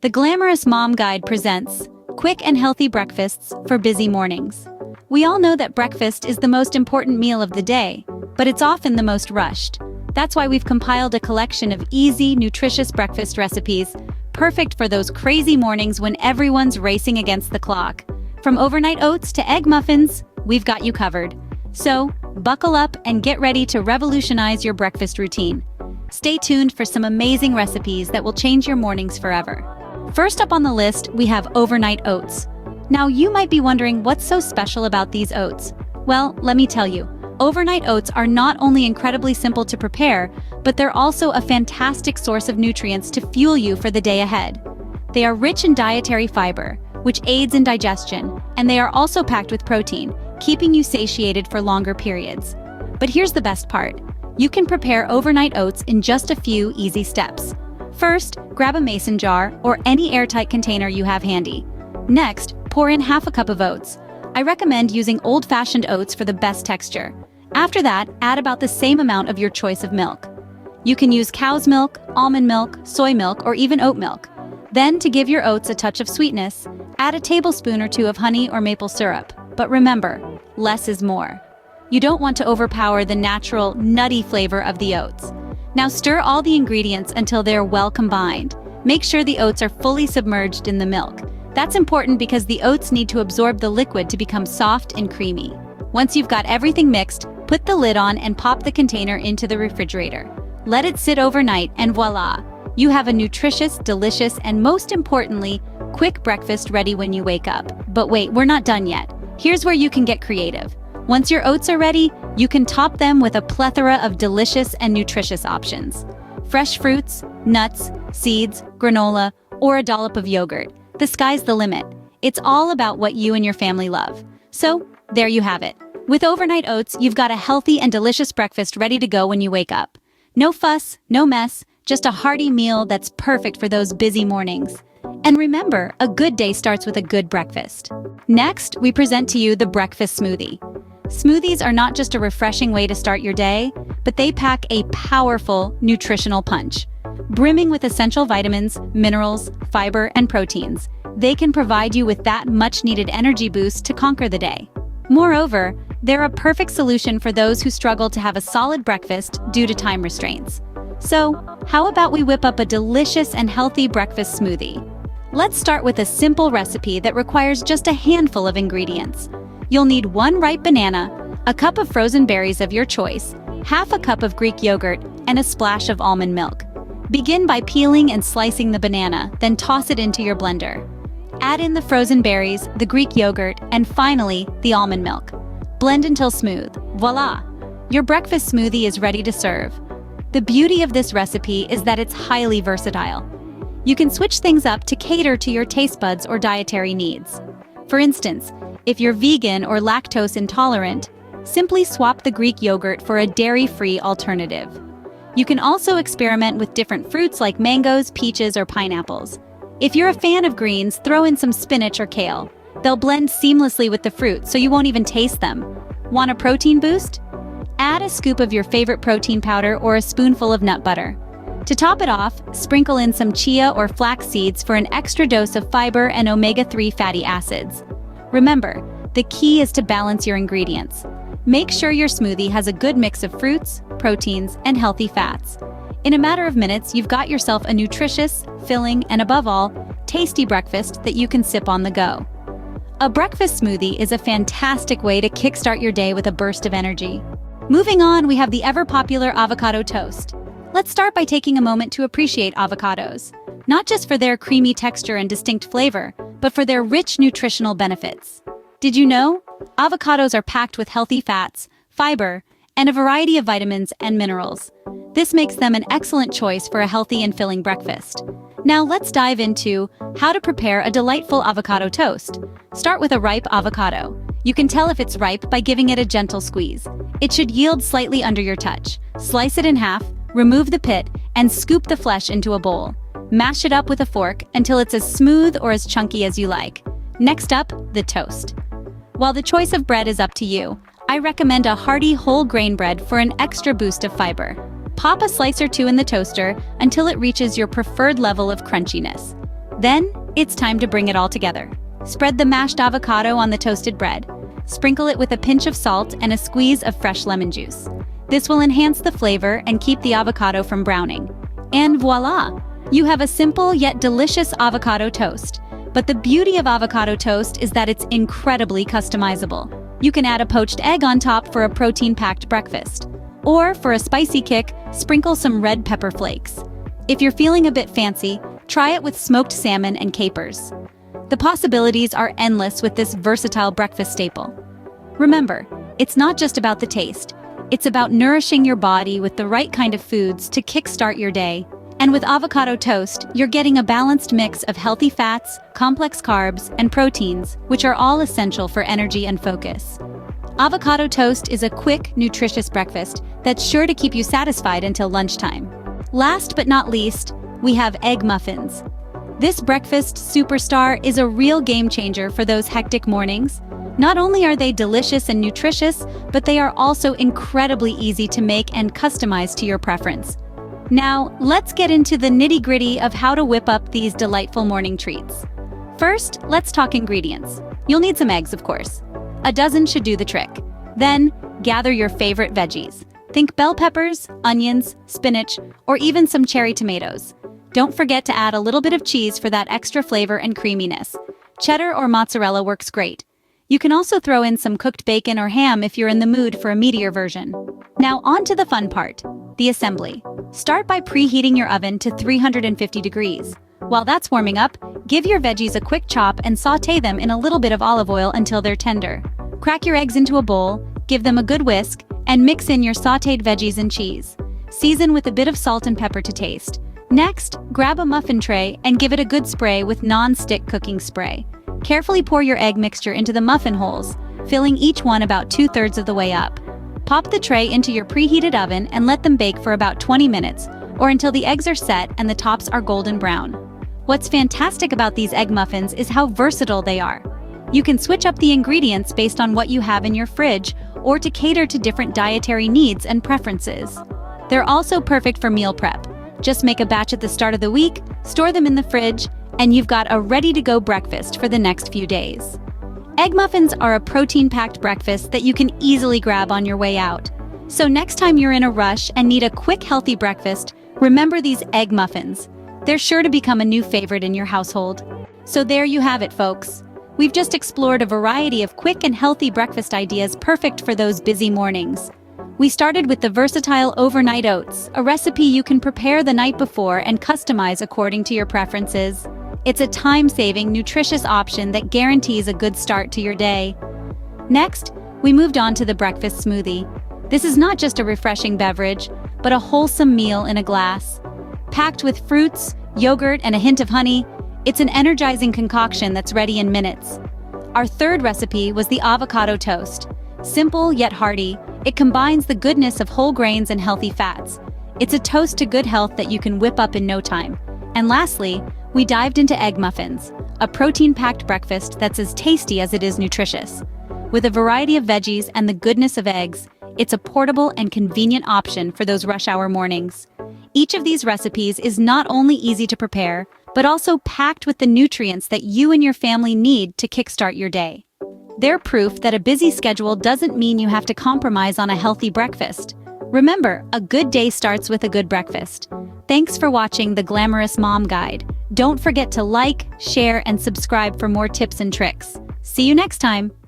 The Glamorous Mom Guide presents quick and healthy breakfasts for busy mornings. We all know that breakfast is the most important meal of the day, but it's often the most rushed. That's why we've compiled a collection of easy, nutritious breakfast recipes, perfect for those crazy mornings when everyone's racing against the clock. From overnight oats to egg muffins, we've got you covered. So, buckle up and get ready to revolutionize your breakfast routine. Stay tuned for some amazing recipes that will change your mornings forever. First up on the list, we have overnight oats. Now, you might be wondering what's so special about these oats. Well, let me tell you. Overnight oats are not only incredibly simple to prepare, but they're also a fantastic source of nutrients to fuel you for the day ahead. They are rich in dietary fiber, which aids in digestion, and they are also packed with protein, keeping you satiated for longer periods. But here's the best part. You can prepare overnight oats in just a few easy steps. First, grab a mason jar or any airtight container you have handy. Next, pour in half a cup of oats. I recommend using old-fashioned oats for the best texture. After that, add about the same amount of your choice of milk. You can use cow's milk, almond milk, soy milk, or even oat milk. Then, to give your oats a touch of sweetness, add a tablespoon or two of honey or maple syrup. But remember, less is more. You don't want to overpower the natural, nutty flavor of the oats. Now stir all the ingredients until they're well combined. Make sure the oats are fully submerged in the milk. That's important because the oats need to absorb the liquid to become soft and creamy. Once you've got everything mixed, put the lid on and pop the container into the refrigerator. Let it sit overnight and voila! You have a nutritious, delicious, and most importantly, quick breakfast ready when you wake up. But wait, we're not done yet. Here's where you can get creative. Once your oats are ready, you can top them with a plethora of delicious and nutritious options. Fresh fruits, nuts, seeds, granola, or a dollop of yogurt. The sky's the limit. It's all about what you and your family love. So, there you have it. With overnight oats, you've got a healthy and delicious breakfast ready to go when you wake up. No fuss, no mess, just a hearty meal that's perfect for those busy mornings. And remember, a good day starts with a good breakfast. Next, we present to you the breakfast smoothie. Smoothies are not just a refreshing way to start your day, but they pack a powerful nutritional punch. Brimming with essential vitamins, minerals, fiber, and proteins, they can provide you with that much-needed energy boost to conquer the day. Moreover, they're a perfect solution for those who struggle to have a solid breakfast due to time restraints. So, how about we whip up a delicious and healthy breakfast smoothie? Let's start with a simple recipe that requires just a handful of ingredients. You'll need 1 ripe banana, a cup of frozen berries of your choice, half a cup of Greek yogurt, and a splash of almond milk. Begin by peeling and slicing the banana, then toss it into your blender. Add in the frozen berries, the Greek yogurt, and finally, the almond milk. Blend until smooth. Voila! Your breakfast smoothie is ready to serve. The beauty of this recipe is that it's highly versatile. You can switch things up to cater to your taste buds or dietary needs. For instance, if you're vegan or lactose intolerant, simply swap the Greek yogurt for a dairy-free alternative. You can also experiment with different fruits like mangoes, peaches, or pineapples. If you're a fan of greens, throw in some spinach or kale. They'll blend seamlessly with the fruit, so you won't even taste them. Want a protein boost? Add a scoop of your favorite protein powder or a spoonful of nut butter. To top it off, sprinkle in some chia or flax seeds for an extra dose of fiber and omega-3 fatty acids. Remember, the key is to balance your ingredients. Make sure your smoothie has a good mix of fruits, proteins, and healthy fats. In a matter of minutes, you've got yourself a nutritious, filling, and above all, tasty breakfast that you can sip on the go. A breakfast smoothie is a fantastic way to kickstart your day with a burst of energy. Moving on, we have the ever-popular avocado toast. Let's start by taking a moment to appreciate avocados, not just for their creamy texture and distinct flavor, but for their rich nutritional benefits. Did you know? Avocados are packed with healthy fats, fiber, and a variety of vitamins and minerals. This makes them an excellent choice for a healthy and filling breakfast. Now let's dive into how to prepare a delightful avocado toast. Start with a ripe avocado. You can tell if it's ripe by giving it a gentle squeeze. It should yield slightly under your touch. Slice it in half, remove the pit, and scoop the flesh into a bowl. Mash it up with a fork until it's as smooth or as chunky as you like. Next up, the toast. While the choice of bread is up to you, I recommend a hearty whole grain bread for an extra boost of fiber. Pop a slice or two in the toaster until it reaches your preferred level of crunchiness. Then, it's time to bring it all together. Spread the mashed avocado on the toasted bread. Sprinkle it with a pinch of salt and a squeeze of fresh lemon juice. This will enhance the flavor and keep the avocado from browning. And voila! You have a simple yet delicious avocado toast. But the beauty of avocado toast is that it's incredibly customizable. You can add a poached egg on top for a protein-packed breakfast. Or, for a spicy kick, sprinkle some red pepper flakes. If you're feeling a bit fancy, try it with smoked salmon and capers. The possibilities are endless with this versatile breakfast staple. Remember, it's not just about the taste. It's about nourishing your body with the right kind of foods to kickstart your day. And with avocado toast, you're getting a balanced mix of healthy fats, complex carbs, and proteins, which are all essential for energy and focus. Avocado toast is a quick, nutritious breakfast that's sure to keep you satisfied until lunchtime. Last but not least, we have egg muffins. This breakfast superstar is a real game changer for those hectic mornings. Not only are they delicious and nutritious, but they are also incredibly easy to make and customize to your preference. Now, let's get into the nitty-gritty of how to whip up these delightful morning treats. First, let's talk ingredients. You'll need some eggs, of course. A dozen should do the trick. Then, gather your favorite veggies. Think bell peppers, onions, spinach, or even some cherry tomatoes. Don't forget to add a little bit of cheese for that extra flavor and creaminess. Cheddar or mozzarella works great. You can also throw in some cooked bacon or ham if you're in the mood for a meatier version. Now on to the fun part, the assembly. Start by preheating your oven to 350 degrees. While that's warming up, give your veggies a quick chop and sauté them in a little bit of olive oil until they're tender. Crack your eggs into a bowl, give them a good whisk, and mix in your sautéed veggies and cheese. Season with a bit of salt and pepper to taste. Next, grab a muffin tray and give it a good spray with non-stick cooking spray. Carefully pour your egg mixture into the muffin holes, filling each one about 2/3 of the way up. Pop the tray into your preheated oven and let them bake for about 20 minutes, or until the eggs are set and the tops are golden brown. What's fantastic about these egg muffins is how versatile they are. You can switch up the ingredients based on what you have in your fridge, or to cater to different dietary needs and preferences. They're also perfect for meal prep. Just make a batch at the start of the week, store them in the fridge, and you've got a ready-to-go breakfast for the next few days. Egg muffins are a protein-packed breakfast that you can easily grab on your way out. So next time you're in a rush and need a quick, healthy breakfast, remember these egg muffins. They're sure to become a new favorite in your household. So there you have it, folks. We've just explored a variety of quick and healthy breakfast ideas perfect for those busy mornings. We started with the versatile overnight oats, a recipe you can prepare the night before and customize according to your preferences. It's a time-saving, nutritious option that guarantees a good start to your day. Next, we moved on to the breakfast smoothie. This is not just a refreshing beverage, but a wholesome meal in a glass. Packed with fruits, yogurt, and a hint of honey, it's an energizing concoction that's ready in minutes. Our third recipe was the avocado toast. Simple yet hearty, it combines the goodness of whole grains and healthy fats. It's a toast to good health that you can whip up in no time. And lastly, we dived into egg muffins, a protein-packed breakfast that's as tasty as it is nutritious. With a variety of veggies and the goodness of eggs, it's a portable and convenient option for those rush hour mornings. Each of these recipes is not only easy to prepare, but also packed with the nutrients that you and your family need to kickstart your day. They're proof that a busy schedule doesn't mean you have to compromise on a healthy breakfast. Remember, a good day starts with a good breakfast. Thanks for watching the Glamorous Mom Guide. Don't forget to like, share, and subscribe for more tips and tricks. See you next time.